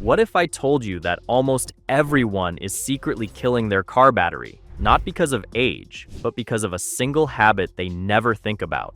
What if I told you that almost everyone is secretly killing their car battery, not because of age, but because of a single habit they never think about?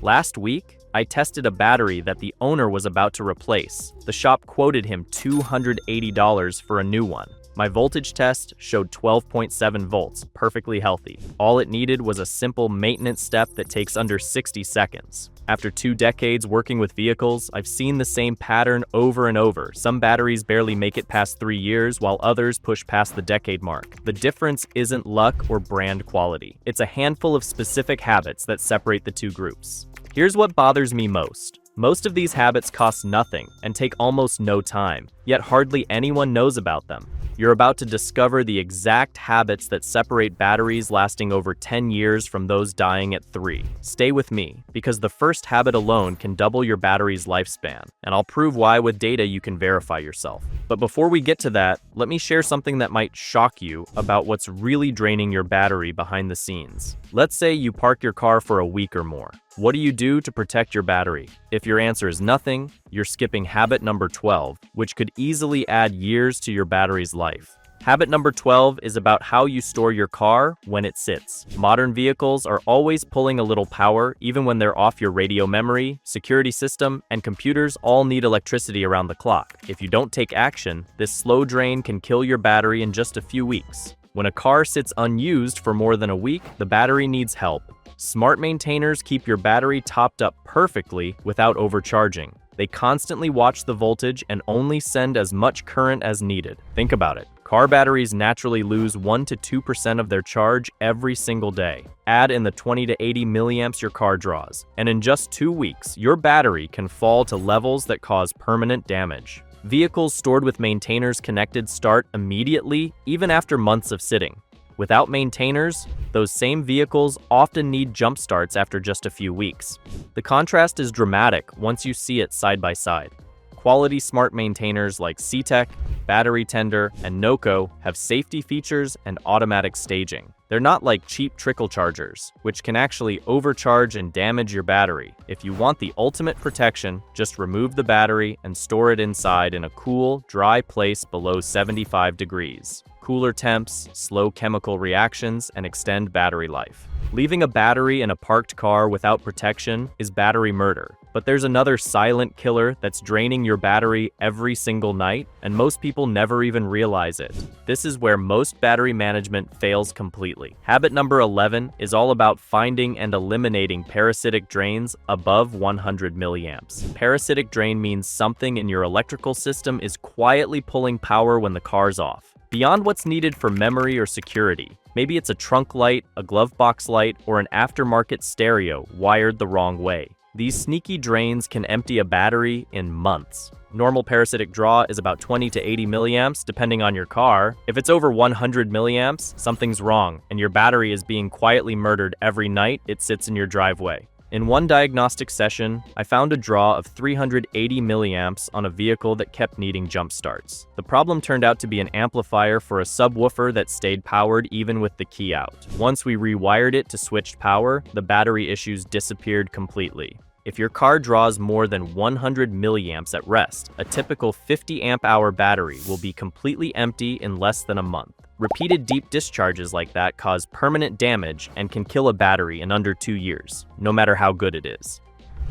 Last week, I tested a battery that the owner was about to replace. The shop quoted him $280 for a new one. My voltage test showed 12.7 volts, perfectly healthy. All it needed was a simple maintenance step that takes under 60 seconds. After 2 decades working with vehicles, I've seen the same pattern over and over. Some batteries barely make it past 3 years, while others push past the decade mark. The difference isn't luck or brand quality. It's a handful of specific habits that separate the two groups. Here's what bothers me most. Most of these habits cost nothing and take almost no time, yet hardly anyone knows about them. You're about to discover the exact habits that separate batteries lasting over 10 years from those dying at 3. Stay with me, because the first habit alone can double your battery's lifespan, and I'll prove why with data you can verify yourself. But before we get to that, let me share something that might shock you about what's really draining your battery behind the scenes. Let's say you park your car for a week or more. What do you do to protect your battery? If your answer is nothing, you're skipping habit number 12, which could easily add years to your battery's life. Habit number 12 is about how you store your car when it sits. Modern vehicles are always pulling a little power, even when they're off. Your radio memory, security system, and computers all need electricity around the clock. If you don't take action, this slow drain can kill your battery in just a few weeks. When a car sits unused for more than a week, the battery needs help. Smart maintainers keep your battery topped up perfectly without overcharging. They constantly watch the voltage and only send as much current as needed. Think about it. Car batteries naturally lose 1 to 2% of their charge every single day. Add in the 20 to 80 milliamps your car draws, and in just 2 weeks, your battery can fall to levels that cause permanent damage. Vehicles stored with maintainers connected start immediately, even after months of sitting. Without maintainers, those same vehicles often need jump starts after just a few weeks. The contrast is dramatic once you see it side by side. Quality smart maintainers like C-Tech, Battery Tender, and NOCO have safety features and automatic staging. They're not like cheap trickle chargers, which can actually overcharge and damage your battery. If you want the ultimate protection, just remove the battery and store it inside in a cool, dry place below 75 degrees. Cooler temps, slow chemical reactions, and extend battery life. Leaving a battery in a parked car without protection is battery murder. But there's another silent killer that's draining your battery every single night, and most people never even realize it. This is where most battery management fails completely. Habit number 11 is all about finding and eliminating parasitic drains above 100 milliamps. Parasitic drain means something in your electrical system is quietly pulling power when the car's off. Beyond what's needed for memory or security. Maybe it's a trunk light, a glove box light, or an aftermarket stereo wired the wrong way. These sneaky drains can empty a battery in months. Normal parasitic draw is about 20 to 80 milliamps, depending on your car. If it's over 100 milliamps, something's wrong, and your battery is being quietly murdered every night it sits in your driveway. In one diagnostic session, I found a draw of 380 milliamps on a vehicle that kept needing jump starts. The problem turned out to be an amplifier for a subwoofer that stayed powered even with the key out. Once we rewired it to switched power, the battery issues disappeared completely. If your car draws more than 100 milliamps at rest, a typical 50 amp hour battery will be completely empty in less than a month. Repeated deep discharges like that cause permanent damage and can kill a battery in under 2 years, no matter how good it is.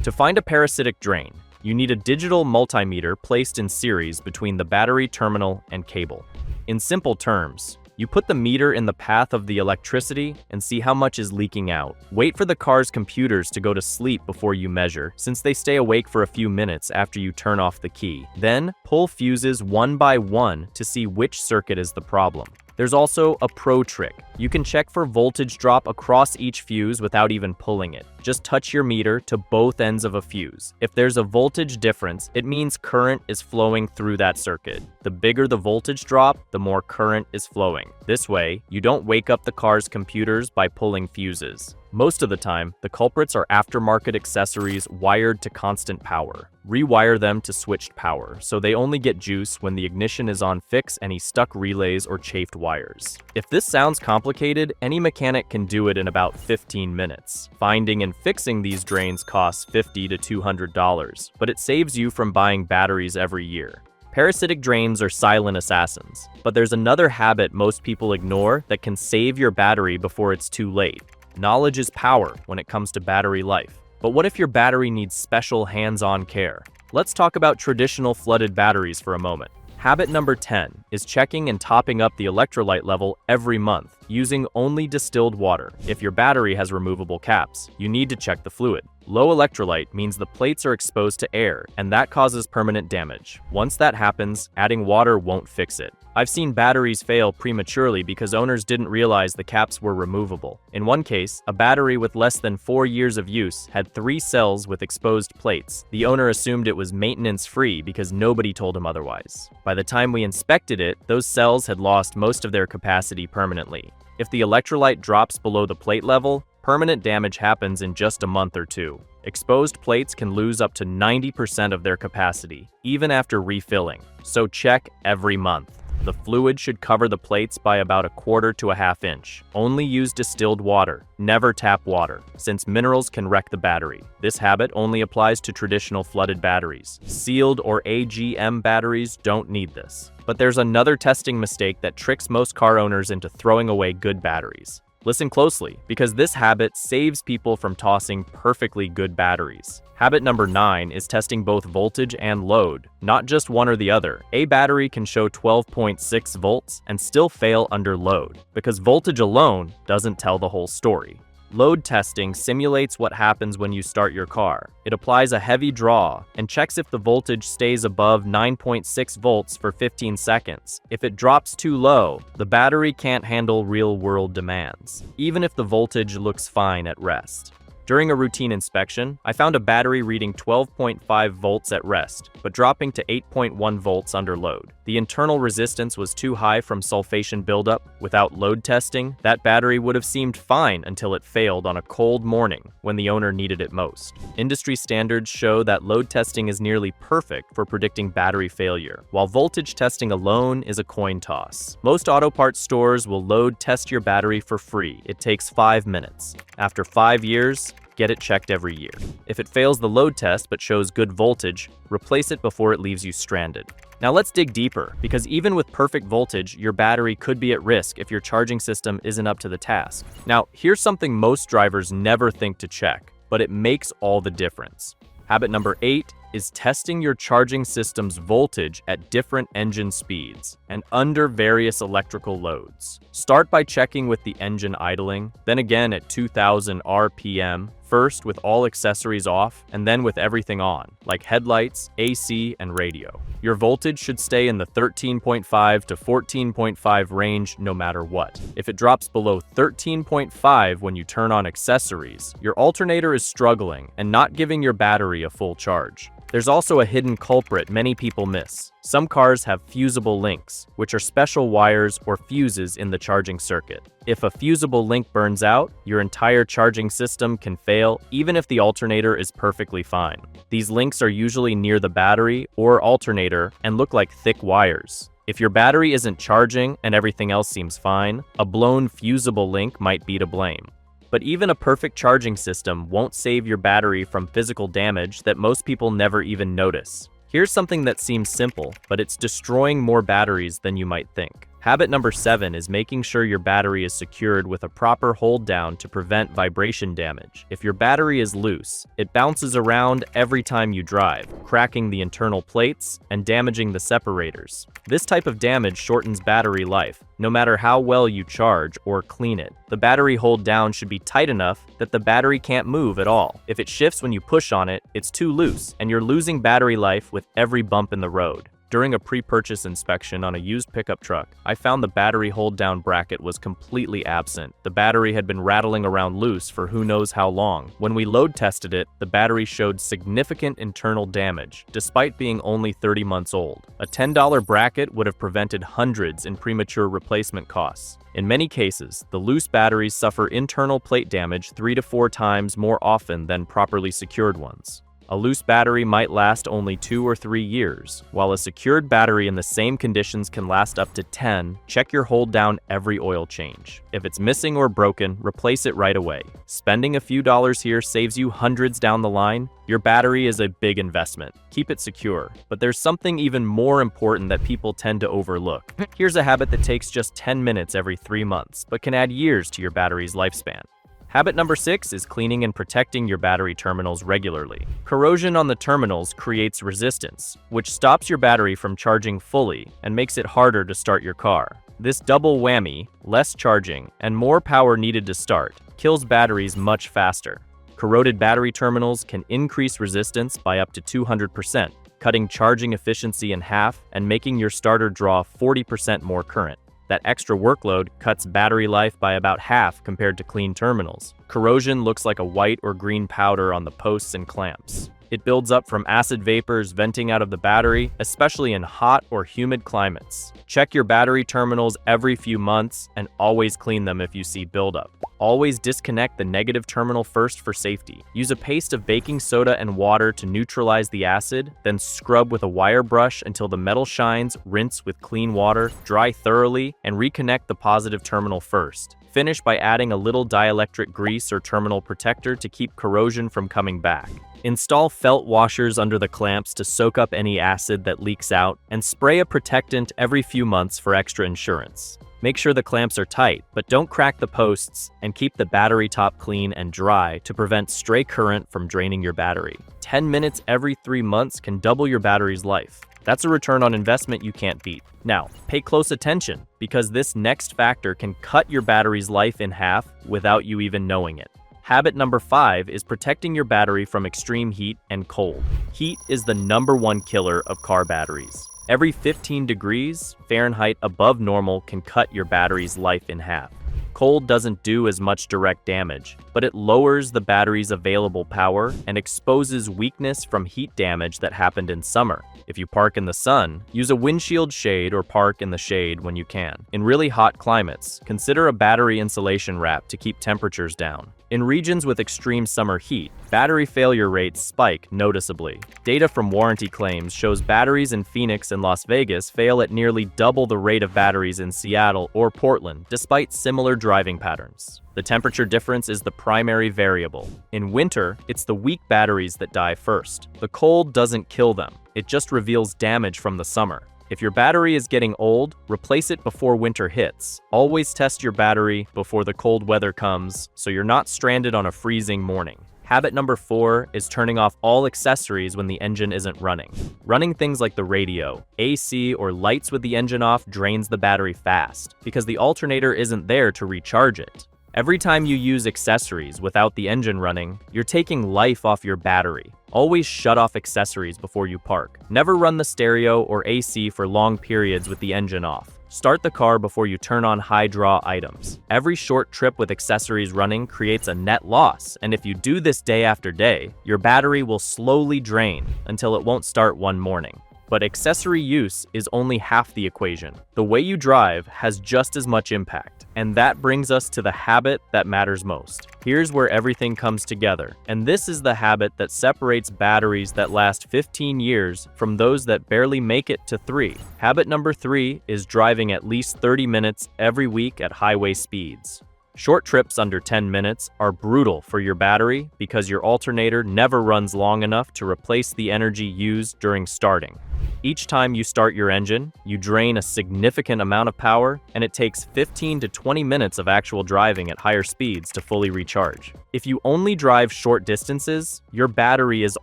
To find a parasitic drain, you need a digital multimeter placed in series between the battery terminal and cable. In simple terms, you put the meter in the path of the electricity and see how much is leaking out. Wait for the car's computers to go to sleep before you measure, since they stay awake for a few minutes after you turn off the key. Then, pull fuses one by one to see which circuit is the problem. There's also a pro trick. You can check for voltage drop across each fuse without even pulling it. Just touch your meter to both ends of a fuse. If there's a voltage difference, it means current is flowing through that circuit. The bigger the voltage drop, the more current is flowing. This way, you don't wake up the car's computers by pulling fuses. Most of the time, the culprits are aftermarket accessories wired to constant power. Rewire them to switched power, so they only get juice when the ignition is on. Fix any stuck relays or chafed wires. If this sounds complicated, any mechanic can do it in about 15 minutes. Finding and fixing these drains costs $50 to $200, but it saves you from buying batteries every year. Parasitic drains are silent assassins, but there's another habit most people ignore that can save your battery before it's too late. Knowledge is power when it comes to battery life. But what if your battery needs special hands-on care? Let's talk about traditional flooded batteries for a moment. Habit number 10 is checking and topping up the electrolyte level every month, using only distilled water. If your battery has removable caps, you need to check the fluid. Low electrolyte means the plates are exposed to air, and that causes permanent damage. Once that happens, adding water won't fix it. I've seen batteries fail prematurely because owners didn't realize the caps were removable. In one case, a battery with less than 4 years of use had 3 cells with exposed plates. The owner assumed it was maintenance-free because nobody told him otherwise. By the time we inspected it, those cells had lost most of their capacity permanently. If the electrolyte drops below the plate level, permanent damage happens in just a month or two. Exposed plates can lose up to 90% of their capacity, even after refilling. So check every month. The fluid should cover the plates by about 1/4 to 1/2 inch. Only use distilled water, never tap water, since minerals can wreck the battery. This habit only applies to traditional flooded batteries. Sealed or AGM batteries don't need this. But there's another testing mistake that tricks most car owners into throwing away good batteries. Listen closely, because this habit saves people from tossing perfectly good batteries. Habit number 9 is testing both voltage and load, not just one or the other. A battery can show 12.6 volts and still fail under load, because voltage alone doesn't tell the whole story. Load testing simulates what happens when you start your car. It applies a heavy draw and checks if the voltage stays above 9.6 volts for 15 seconds. If it drops too low, the battery can't handle real-world demands, even if the voltage looks fine at rest. During a routine inspection, I found a battery reading 12.5 volts at rest, but dropping to 8.1 volts under load. The internal resistance was too high from sulfation buildup. Without load testing, that battery would have seemed fine until it failed on a cold morning when the owner needed it most. Industry standards show that load testing is nearly perfect for predicting battery failure, while voltage testing alone is a coin toss. Most auto parts stores will load test your battery for free. It takes 5 minutes. After 5 years, get it checked every year. If it fails the load test but shows good voltage, replace it before it leaves you stranded. Now let's dig deeper, because even with perfect voltage, your battery could be at risk if your charging system isn't up to the task. Now, here's something most drivers never think to check, but it makes all the difference. Habit number 8 is testing your charging system's voltage at different engine speeds and under various electrical loads. Start by checking with the engine idling, then again at 2000 RPM, first with all accessories off, and then with everything on, like headlights, AC, and radio. Your voltage should stay in the 13.5 to 14.5 range no matter what. If it drops below 13.5 when you turn on accessories, your alternator is struggling and not giving your battery a full charge. There's also a hidden culprit many people miss. Some cars have fusible links, which are special wires or fuses in the charging circuit. If a fusible link burns out, your entire charging system can fail, even if the alternator is perfectly fine. These links are usually near the battery or alternator and look like thick wires. If your battery isn't charging and everything else seems fine, a blown fusible link might be to blame. But even a perfect charging system won't save your battery from physical damage that most people never even notice. Here's something that seems simple, but it's destroying more batteries than you might think. Habit number 7 is making sure your battery is secured with a proper hold down to prevent vibration damage. If your battery is loose, it bounces around every time you drive, cracking the internal plates and damaging the separators. This type of damage shortens battery life, no matter how well you charge or clean it. The battery hold down should be tight enough that the battery can't move at all. If it shifts when you push on it, it's too loose, and you're losing battery life with every bump in the road. During a pre-purchase inspection on a used pickup truck, I found the battery hold-down bracket was completely absent. The battery had been rattling around loose for who knows how long. When we load tested it, the battery showed significant internal damage, despite being only 30 months old. A $10 bracket would have prevented hundreds in premature replacement costs. In many cases, the loose batteries suffer internal plate damage 3 to 4 times more often than properly secured ones. A loose battery might last only 2 or 3 years, while a secured battery in the same conditions can last up to 10. Check your hold down every oil change. If it's missing or broken, replace it right away. Spending a few dollars here saves you hundreds down the line. Your battery is a big investment. Keep it secure. But there's something even more important that people tend to overlook. Here's a habit that takes just 10 minutes every 3 months, but can add years to your battery's lifespan. Habit number 6 is cleaning and protecting your battery terminals regularly. Corrosion on the terminals creates resistance, which stops your battery from charging fully and makes it harder to start your car. This double whammy, less charging and more power needed to start, kills batteries much faster. Corroded battery terminals can increase resistance by up to 200%, cutting charging efficiency in half and making your starter draw 40% more current. That extra workload cuts battery life by about half compared to clean terminals. Corrosion looks like a white or green powder on the posts and clamps. It builds up from acid vapors venting out of the battery, especially in hot or humid climates. Check your battery terminals every few months and always clean them if you see buildup. Always disconnect the negative terminal first for safety. Use a paste of baking soda and water to neutralize the acid, then scrub with a wire brush until the metal shines, rinse with clean water, dry thoroughly, and reconnect the positive terminal first. Finish by adding a little dielectric grease or terminal protector to keep corrosion from coming back. Install felt washers under the clamps to soak up any acid that leaks out, and spray a protectant every few months for extra insurance. Make sure the clamps are tight, but don't crack the posts, and keep the battery top clean and dry to prevent stray current from draining your battery. 10 minutes every 3 months can double your battery's life. That's a return on investment you can't beat. Now, pay close attention, because this next factor can cut your battery's life in half without you even knowing it. Habit number 5 is protecting your battery from extreme heat and cold. Heat is the #1 killer of car batteries. Every 15 degrees Fahrenheit above normal can cut your battery's life in half. Cold doesn't do as much direct damage, but it lowers the battery's available power and exposes weakness from heat damage that happened in summer. If you park in the sun, use a windshield shade or park in the shade when you can. In really hot climates, consider a battery insulation wrap to keep temperatures down. In regions with extreme summer heat, battery failure rates spike noticeably. Data from warranty claims shows batteries in Phoenix and Las Vegas fail at nearly double the rate of batteries in Seattle or Portland, despite similar driving patterns. The temperature difference is the primary variable. In winter, it's the weak batteries that die first. The cold doesn't kill them, it just reveals damage from the summer. If your battery is getting old, replace it before winter hits. Always test your battery before the cold weather comes, so you're not stranded on a freezing morning. Habit number 4 is turning off all accessories when the engine isn't running. Running things like the radio, AC, or lights with the engine off drains the battery fast, because the alternator isn't there to recharge it. Every time you use accessories without the engine running, you're taking life off your battery. Always shut off accessories before you park. Never run the stereo or AC for long periods with the engine off. Start the car before you turn on high-draw items. Every short trip with accessories running creates a net loss, and if you do this day after day, your battery will slowly drain until it won't start one morning. But accessory use is only half the equation. The way you drive has just as much impact, and that brings us to the habit that matters most. Here's where everything comes together, and this is the habit that separates batteries that last 15 years from those that barely make it to 3. Habit number 3 is driving at least 30 minutes every week at highway speeds. Short trips under 10 minutes are brutal for your battery because your alternator never runs long enough to replace the energy used during starting. Each time you start your engine, you drain a significant amount of power, and it takes 15 to 20 minutes of actual driving at higher speeds to fully recharge. If you only drive short distances, your battery is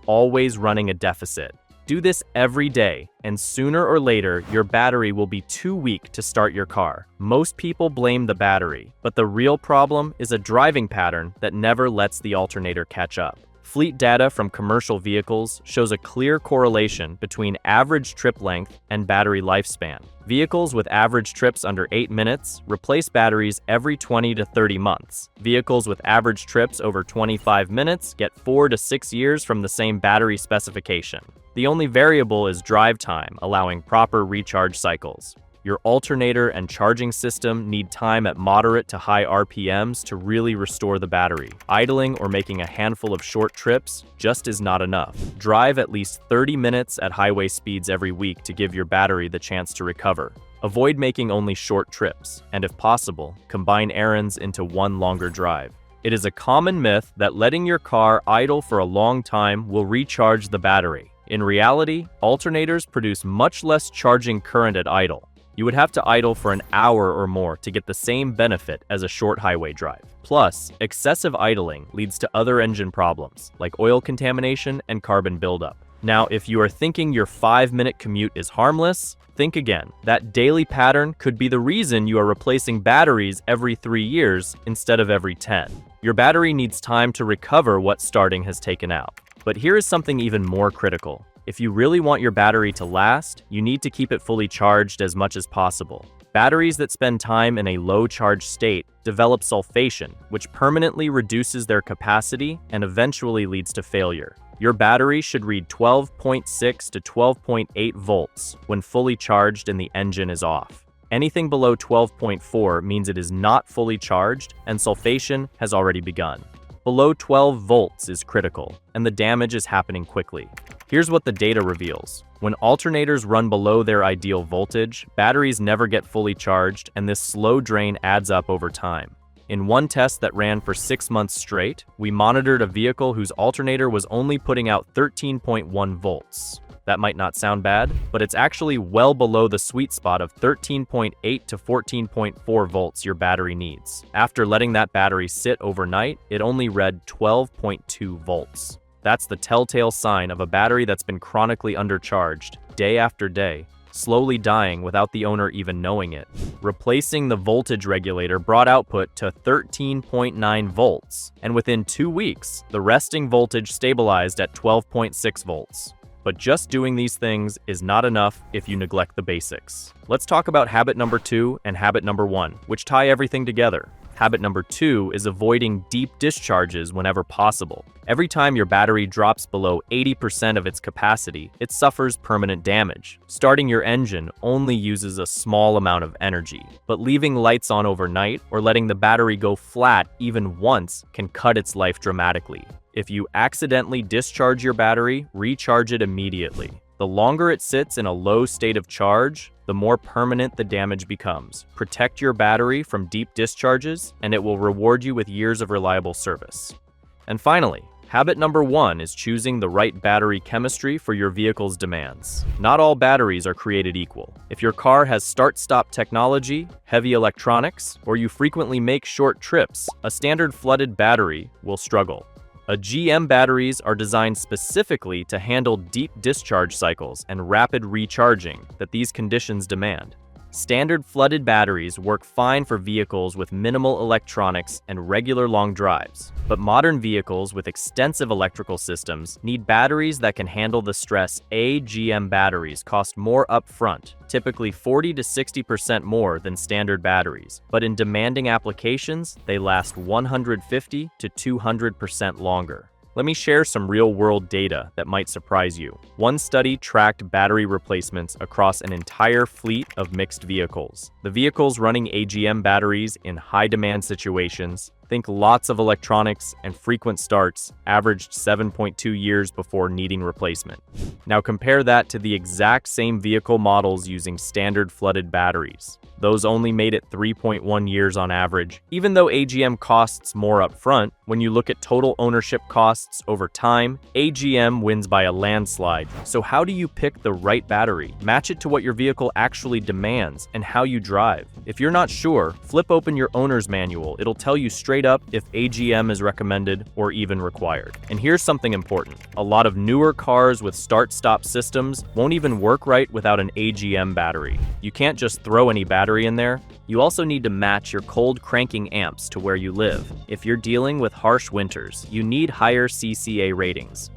always running a deficit. Do this every day, and sooner or later, your battery will be too weak to start your car. Most people blame the battery, but the real problem is a driving pattern that never lets the alternator catch up. Fleet data from commercial vehicles shows a clear correlation between average trip length and battery lifespan. Vehicles with average trips under 8 minutes replace batteries every 20 to 30 months. Vehicles with average trips over 25 minutes get 4 to 6 years from the same battery specification. The only variable is drive time, allowing proper recharge cycles. Your alternator and charging system need time at moderate to high RPMs to really restore the battery. Idling or making a handful of short trips just is not enough. Drive at least 30 minutes at highway speeds every week to give your battery the chance to recover. Avoid making only short trips, and if possible, combine errands into one longer drive. It is a common myth that letting your car idle for a long time will recharge the battery. In reality, alternators produce much less charging current at idle. You would have to idle for an hour or more to get the same benefit as a short highway drive. Plus, excessive idling leads to other engine problems, like oil contamination and carbon buildup. Now, if you are thinking your 5-minute commute is harmless, think again. That daily pattern could be the reason you are replacing batteries every 3 years instead of every 10. Your battery needs time to recover what starting has taken out. But here is something even more critical. If you really want your battery to last, you need to keep it fully charged as much as possible. Batteries that spend time in a low charge state develop sulfation, which permanently reduces their capacity and eventually leads to failure. Your battery should read 12.6 to 12.8 volts when fully charged and the engine is off. Anything below 12.4 means it is not fully charged and sulfation has already begun. Below 12 volts is critical, and the damage is happening quickly. Here's what the data reveals. When alternators run below their ideal voltage, batteries never get fully charged, and this slow drain adds up over time. In one test that ran for 6 months straight, we monitored a vehicle whose alternator was only putting out 13.1 volts. That might not sound bad, but it's actually well below the sweet spot of 13.8 to 14.4 volts your battery needs. After letting that battery sit overnight, it only read 12.2 volts. That's the telltale sign of a battery that's been chronically undercharged, day after day, slowly dying without the owner even knowing it. Replacing the voltage regulator brought output to 13.9 volts, and within 2 weeks, the resting voltage stabilized at 12.6 volts. But just doing these things is not enough if you neglect the basics. Let's talk about habit number 2 and habit number 1, which tie everything together. Habit number 2 is avoiding deep discharges whenever possible. Every time your battery drops below 80% of its capacity, it suffers permanent damage. Starting your engine only uses a small amount of energy, but leaving lights on overnight or letting the battery go flat even once can cut its life dramatically. If you accidentally discharge your battery, recharge it immediately. The longer it sits in a low state of charge, the more permanent the damage becomes. Protect your battery from deep discharges, and it will reward you with years of reliable service. And finally, habit number 1 is choosing the right battery chemistry for your vehicle's demands. Not all batteries are created equal. If your car has start-stop technology, heavy electronics, or you frequently make short trips, a standard flooded battery will struggle. GM batteries are designed specifically to handle deep discharge cycles and rapid recharging that these conditions demand. Standard flooded batteries work fine for vehicles with minimal electronics and regular long drives, but modern vehicles with extensive electrical systems need batteries that can handle the stress. GM batteries cost more upfront, typically 40 to 60% more than standard batteries, but in demanding applications, they last 150 to 200% longer. Let me share some real-world data that might surprise you. One study tracked battery replacements across an entire fleet of mixed vehicles. The vehicles running AGM batteries in high-demand situations, think lots of electronics and frequent starts, averaged 7.2 years before needing replacement. Now compare that to the exact same vehicle models using standard flooded batteries. Those only made it 3.1 years on average. Even though AGM costs more upfront, when you look at total ownership costs over time, AGM wins by a landslide. So how do you pick the right battery? Match it to what your vehicle actually demands and how you drive. If you're not sure, flip open your owner's manual. It'll tell you straight up if AGM is recommended or even required. And here's something important. A lot of newer cars with start-stop systems won't even work right without an AGM battery. You can't just throw any battery in there. You also need to match your cold cranking amps to where you live. If you're dealing with harsh winters, you need higher CCA ratings.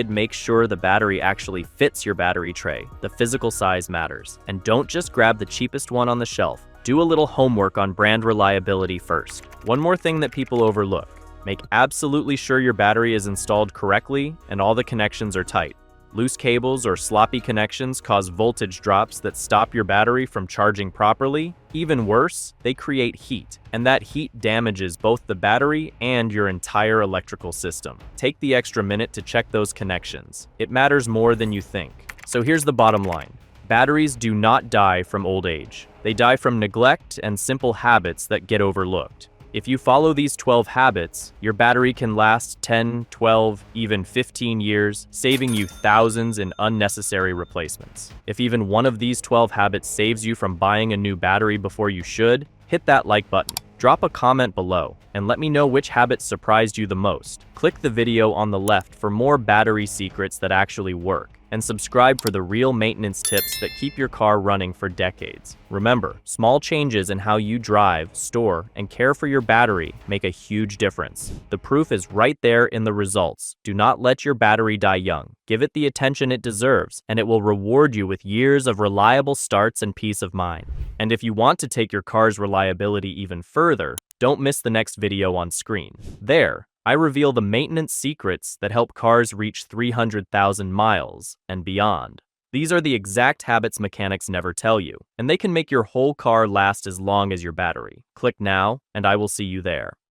Make sure the battery actually fits your battery tray. The physical size matters. And don't just grab the cheapest one on the shelf. Do a little homework on brand reliability first. One more thing that people overlook. Make absolutely sure your battery is installed correctly and all the connections are tight. Loose cables or sloppy connections cause voltage drops that stop your battery from charging properly. Even worse, they create heat, and that heat damages both the battery and your entire electrical system. Take the extra minute to check those connections. It matters more than you think. So here's the bottom line. Batteries do not die from old age. They die from neglect and simple habits that get overlooked. If you follow these 12 habits, your battery can last 10, 12, even 15 years, saving you thousands in unnecessary replacements. If even one of these 12 habits saves you from buying a new battery before you should, hit that like button. Drop a comment below and let me know which habit surprised you the most. Click the video on the left for more battery secrets that actually work, and subscribe for the real maintenance tips that keep your car running for decades. Remember, small changes in how you drive, store, and care for your battery make a huge difference. The proof is right there in the results. Do not let your battery die young. Give it the attention it deserves, and it will reward you with years of reliable starts and peace of mind. And if you want to take your car's reliability even further, don't miss the next video on screen. There, I reveal the maintenance secrets that help cars reach 300,000 miles and beyond. These are the exact habits mechanics never tell you, and they can make your whole car last as long as your battery. Click now, and I will see you there.